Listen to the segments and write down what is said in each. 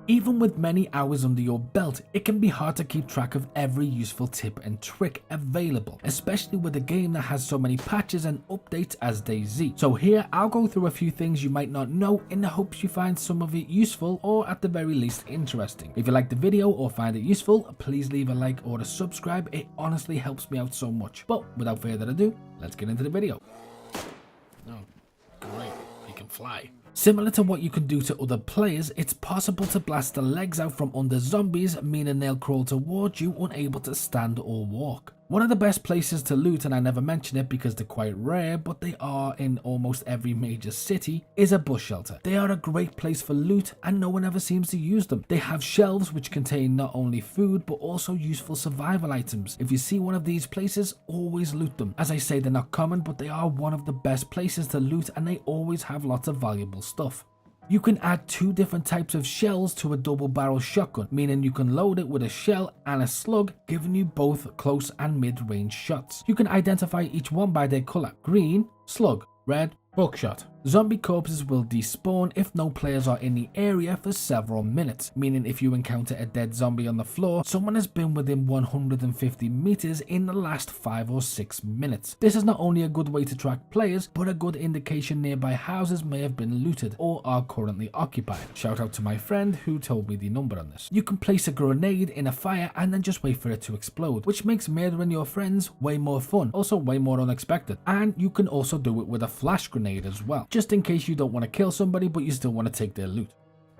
Even with many hours under your belt, it can be hard to keep track of every useful tip and trick available, especially with a game that has so many patches and updates as DayZ. So here I'll go through a few things you might not know in the hopes you find some of it useful or at the very least interesting. If you like the video or find it useful, please leave a like or a subscribe, it honestly helps me out so much. But without further ado, let's get into the video. Oh, great, he can fly. Similar to what you can do to other players, it's possible to blast the legs out from under zombies, meaning they'll crawl towards you unable to stand or walk. One of the best places to loot, and I never mention it because they're quite rare, but they are in almost every major city, is a bush shelter. They are a great place for loot and no one ever seems to use them. They have shelves which contain not only food but also useful survival items. If you see one of these places, always loot them. As I say, they're not common, but they are one of the best places to loot and they always have lots of valuable stuff. You can add 2 different types of shells to a double barrel shotgun, meaning you can load it with a shell and a slug, giving you both close and mid-range shots. You can identify each one by their color: green, slug; red, buckshot. Zombie corpses will despawn if no players are in the area for several minutes, meaning if you encounter a dead zombie on the floor, someone has been within 150 meters in the last 5 or 6 minutes. This is not only a good way to track players, but a good indication nearby houses may have been looted or are currently occupied. Shout out to my friend who told me the number on this. You can place a grenade in a fire and then just wait for it to explode, which makes murdering your friends way more fun, also way more unexpected. And you can also do it with a flash grenade as well, just in case you don't want to kill somebody but you still want to take their loot.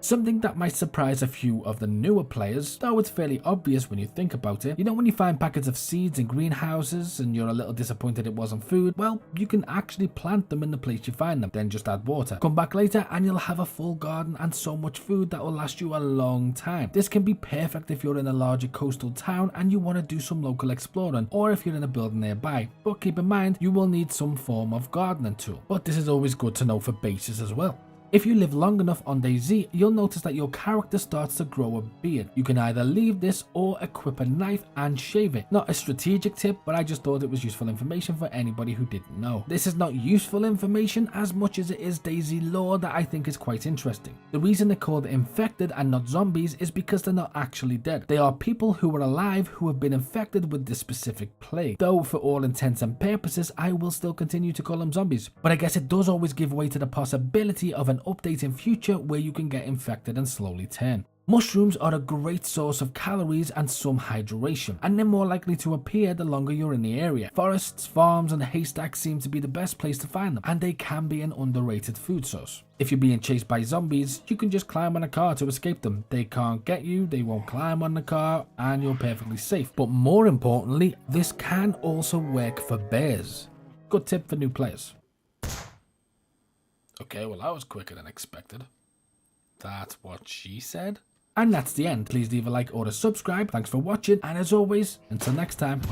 Something that might surprise a few of the newer players, though it's fairly obvious when you think about it. You know when you find packets of seeds in greenhouses and you're a little disappointed it wasn't food? Well, you can actually plant them in the place you find them, then just add water. Come back later and you'll have a full garden and so much food that will last you a long time. This can be perfect if you're in a larger coastal town and you want to do some local exploring, or if you're in a building nearby. But keep in mind, you will need some form of gardening tool. But this is always good to know for bases as well. If you live long enough on DayZ, you'll notice that your character starts to grow a beard. You can either leave this or equip a knife and shave it. Not a strategic tip, but I just thought it was useful information for anybody who didn't know. This is not useful information as much as it is DayZ lore that I think is quite interesting. The reason they're called infected and not zombies is because they're not actually dead. They are people who are alive who have been infected with this specific plague. Though for all intents and purposes, I will still continue to call them zombies. But I guess it does always give way to the possibility of an update in future where you can get infected and slowly turn. Mushrooms are a great source of calories and some hydration, and they're more likely to appear the longer you're in the area. Forests, farms and haystacks seem to be the best place to find them, and they can be an underrated food source. If you're being chased by zombies, you can just climb on a car to escape them. They can't get you, they won't climb on the car, and you're perfectly safe. But more importantly, this can also work for bears. Good tip for new players. Okay, well that was quicker than expected. That's what she said. And that's the end. Please leave a like or a subscribe. Thanks for watching, and as always, until next time.